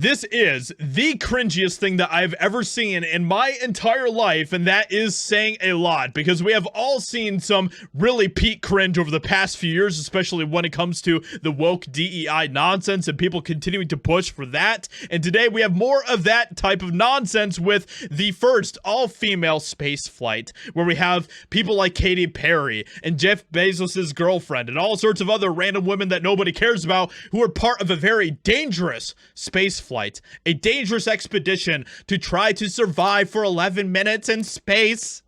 This is the cringiest thing that I've ever seen in my entire life, and that is saying a lot, because we have all seen some really peak cringe over the past few years, especially when it comes to the woke DEI nonsense and people continuing to push for that. And today we have more of that type of nonsense with the first all-female space flight, where we have people like Katy Perry and Jeff Bezos' girlfriend and all sorts of other random women that nobody cares about who are part of a very dangerous space flight, a dangerous expedition to try to survive for 11 minutes in space.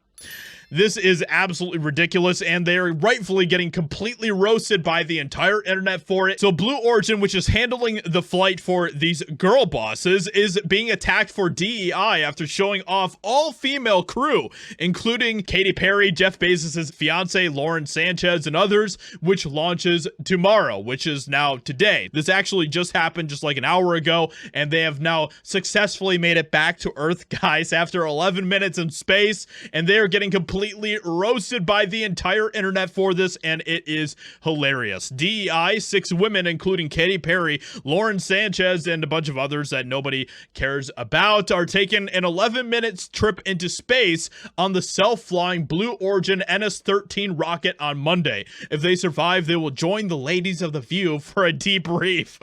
This is absolutely ridiculous, and they're rightfully getting completely roasted by the entire internet for it. So Blue Origin, which is handling the flight for these girl bosses, is being attacked for DEI after showing off all-female crew, including Katy Perry, Jeff Bezos' fiance, Lauren Sanchez, and others, which launches tomorrow, which is now today. This actually just happened just like an hour ago, and they have now successfully made it back to Earth, guys, after 11 minutes in space, and they are getting completely roasted by the entire internet for this, and it is hilarious. DEI, 6 women, including Katy Perry, Lauren Sanchez, and a bunch of others that nobody cares about, are taking an 11-minute trip into space on the self-flying Blue Origin NS-13 rocket on Monday. If they survive, they will join the ladies of The View for a debrief.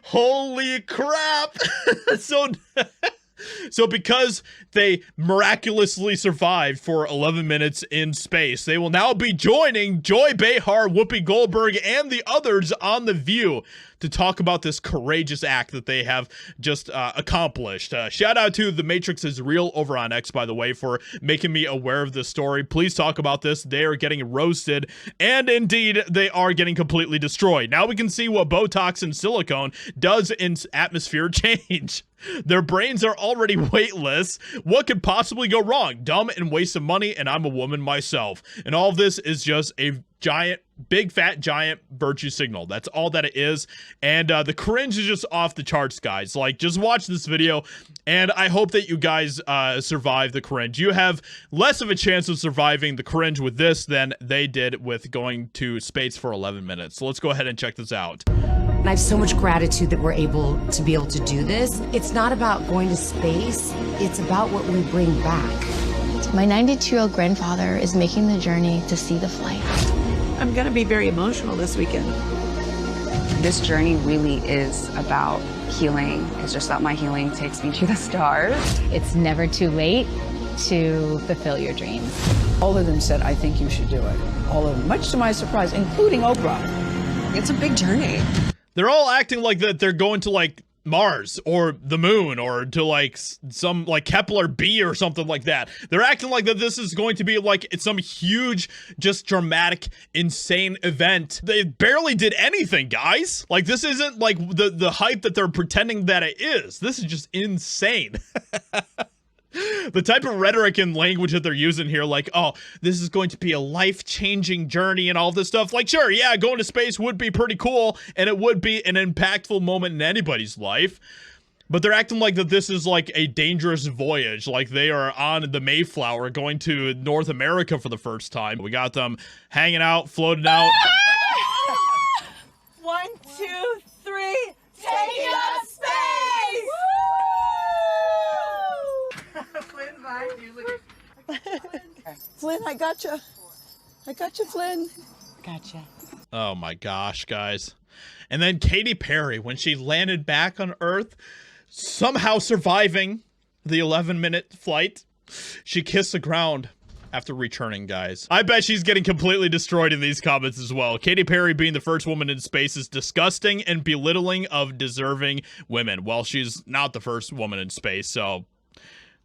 Holy crap! So because they miraculously survived for 11 minutes in space, they will now be joining Joy Behar, Whoopi Goldberg, and the others on The View to talk about this courageous act that they have just accomplished. Shout out to The Matrix is Real over on X, by the way, for making me aware of this story. Please talk about this. They are getting roasted, and indeed, they are getting completely destroyed. Now we can see what Botox and silicone does in atmosphere change. Their brains are already weightless. What could possibly go wrong? Dumb and waste of money, and I'm a woman myself. And all of this is just a giant, big, fat, giant virtue signal. That's all that it is. And the cringe is just off the charts, guys. Like, just watch this video, and I hope that you guys survive the cringe. You have less of a chance of surviving the cringe with this than they did with going to space for 11 minutes. So let's go ahead and check this out. And I have so much gratitude that we're able to do this. It's not about going to space, it's about what we bring back. My 92-year-old grandfather is making the journey to see the flight. I'm gonna be very emotional this weekend. This journey really is about healing. It's just that my healing takes me to the stars. It's never too late to fulfill your dreams. All of them said, I think you should do it. All of them, much to my surprise, including Oprah. It's a big journey. They're all acting like that they're going to, like, Mars or the moon or to like some like Kepler B or something like that. They're acting like that this is going to be like it's some huge, just dramatic, insane event. They barely did anything, guys. Like, this isn't like the hype that they're pretending that it is. This is just insane. The type of rhetoric and language that they're using here, like, oh, this is going to be a life-changing journey and all this stuff. Like, sure, yeah, going to space would be pretty cool, and it would be an impactful moment in anybody's life. But they're acting like that this is like a dangerous voyage, like they are on the Mayflower going to North America for the first time. We got them hanging out, floating out. 1, 2, 3, taking up space! Flynn, I gotcha. I gotcha, Flynn. Gotcha. Oh my gosh, guys. And then Katy Perry, when she landed back on Earth, somehow surviving the 11-minute flight, she kissed the ground after returning, guys. I bet she's getting completely destroyed in these comments as well. Katy Perry being the first woman in space is disgusting and belittling of deserving women. Well, she's not the first woman in space, so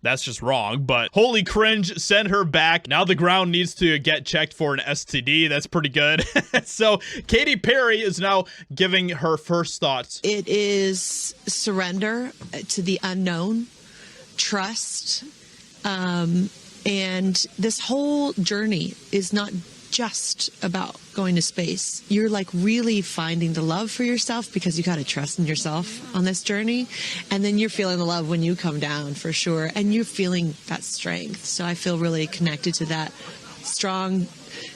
that's just wrong, but holy cringe, send her back. Now the ground needs to get checked for an STD. That's pretty good. So Katy Perry is now giving her first thoughts. It is surrender to the unknown, trust, and this whole journey is not just about going to space. You're like really finding the love for yourself because you got to trust in yourself on this journey. And then you're feeling the love when you come down for sure. And you're feeling that strength. So I feel really connected to that strong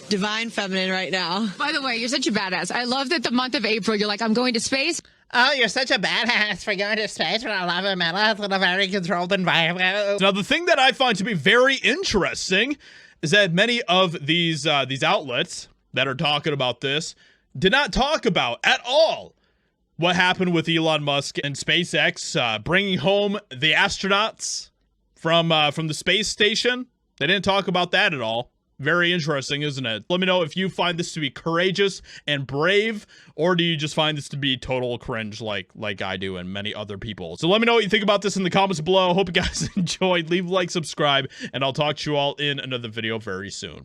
divine feminine right now. By the way, you're such a badass. I love that the month of April, you're like, I'm going to space. Oh, you're such a badass for going to space for a lava metal in a very controlled environment. Now, the thing that I find to be very interesting is that many of these outlets that are talking about this did not talk about at all what happened with Elon Musk and SpaceX bringing home the astronauts from the space station. They didn't talk about that at all. Very interesting, isn't it? Let me know if you find this to be courageous and brave, or do you just find this to be total cringe like I do and many other people. So let me know what you think about this in the comments below. Hope you guys enjoyed. Leave a like, subscribe, and I'll talk to you all in another video very soon.